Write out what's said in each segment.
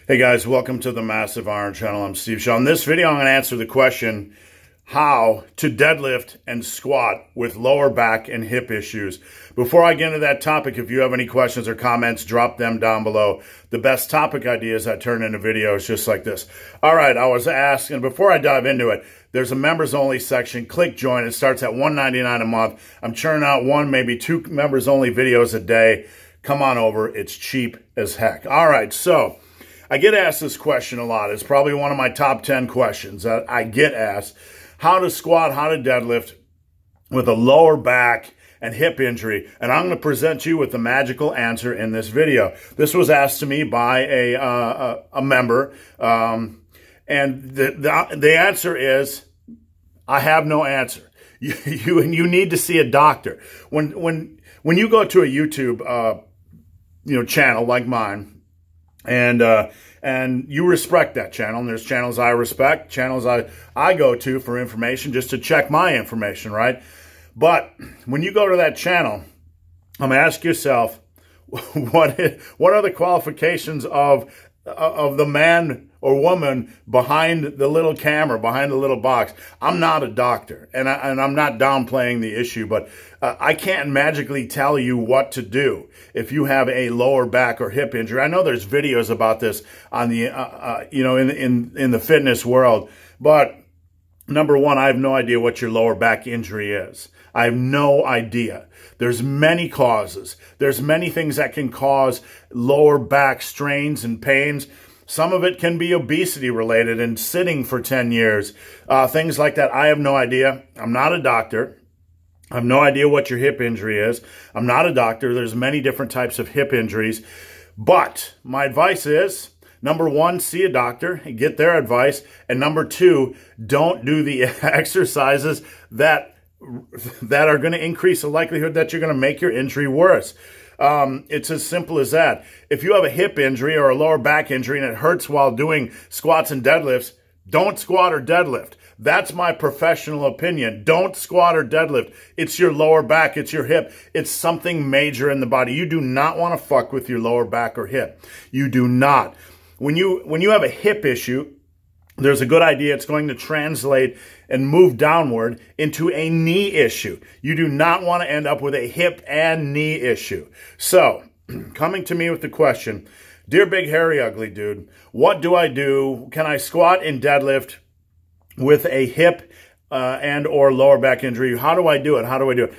Hey guys, welcome to the Massive Iron Channel. I'm Steve Shaw. In this video, I'm going to answer the question, how to deadlift and squat with lower back and hip issues. Before I get into that topic, if you have any questions or comments, drop them down below. The best topic ideas I turn into videos just like this. All right, I was asked, and before I dive into it, there's a members only section. Click join. It starts at $1.99 a month. I'm churning out one, maybe two members only videos a day. Come on over. It's cheap as heck. All right, so I get asked this question a lot. It's probably one of my top 10 questions that I get asked. How to squat, how to deadlift with a lower back and hip injury. And I'm going to present you with the magical answer in this video. This was asked to me by a member. And the answer is, I have no answer. You need to see a doctor. When you go to a YouTube channel like mine, and you respect that channel, and there's channels I respect, channels I go to for information just to check my information, right? But when you go to that channel, I'm gonna ask yourself, what are the qualifications of the man or woman behind the little camera, behind the little box? I'm not a doctor, and I'm not downplaying the issue, but I can't magically tell you what to do if you have a lower back or hip injury. I know there's videos about this on the in the fitness world, but number one, I have no idea what your lower back injury is. I have no idea. There's many causes. There's many things that can cause lower back strains and pains. Some of it can be obesity related and sitting for 10 years. Things like that. I have no idea. I'm not a doctor. I have no idea what your hip injury is. I'm not a doctor. There's many different types of hip injuries. But my advice is, number one, see a doctor and get their advice. And number two, don't do the exercises that are going to increase the likelihood that you're going to make your injury worse. It's as simple as that. If you have a hip injury or a lower back injury and it hurts while doing squats and deadlifts, don't squat or deadlift. That's my professional opinion. Don't squat or deadlift. It's your lower back. It's your hip. It's something major in the body. You do not want to fuck with your lower back or hip. You do not. When you have a hip issue, there's a good idea it's going to translate and move downward into a knee issue. You do not want to end up with a hip and knee issue. So, coming to me with the question, dear big hairy ugly dude, what do I do? Can I squat and deadlift with a hip and or lower back injury? How do I do it? How do I do it?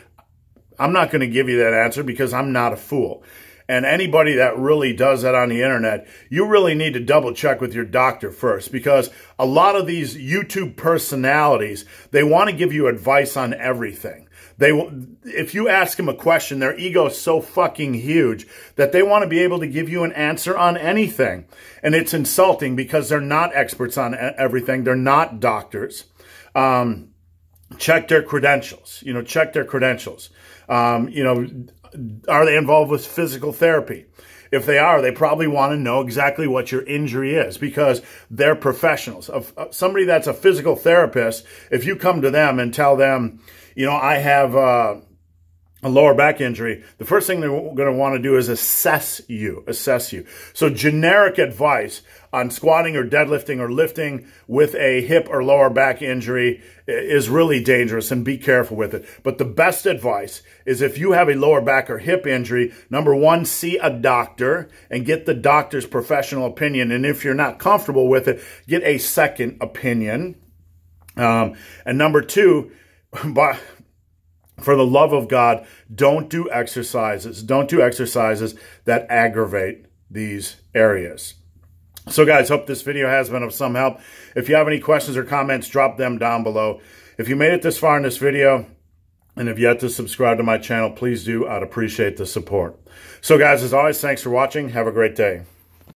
I'm not going to give you that answer because I'm not a fool. And anybody that really does that on the internet, you really need to double check with your doctor first, because a lot of these YouTube personalities, they want to give you advice on everything. If you ask them a question, their ego is so fucking huge that they want to be able to give you an answer on anything. And it's insulting because they're not experts on everything. They're not doctors. Check their credentials. Check their credentials. Are they involved with physical therapy? If they are, they probably want to know exactly what your injury is because they're professionals. Somebody that's a physical therapist, if you come to them and tell them, I have a lower back injury, the first thing they're going to want to do is assess you. So generic advice on squatting or deadlifting or lifting with a hip or lower back injury is really dangerous, and be careful with it. But the best advice is, if you have a lower back or hip injury, number one, see a doctor and get the doctor's professional opinion. And if you're not comfortable with it, get a second opinion. And number two, for the love of God, don't do exercises. Don't do exercises that aggravate these areas. So guys, hope this video has been of some help. If you have any questions or comments, drop them down below. If you made it this far in this video and have yet to subscribe to my channel, please do. I'd appreciate the support. So guys, as always, thanks for watching. Have a great day.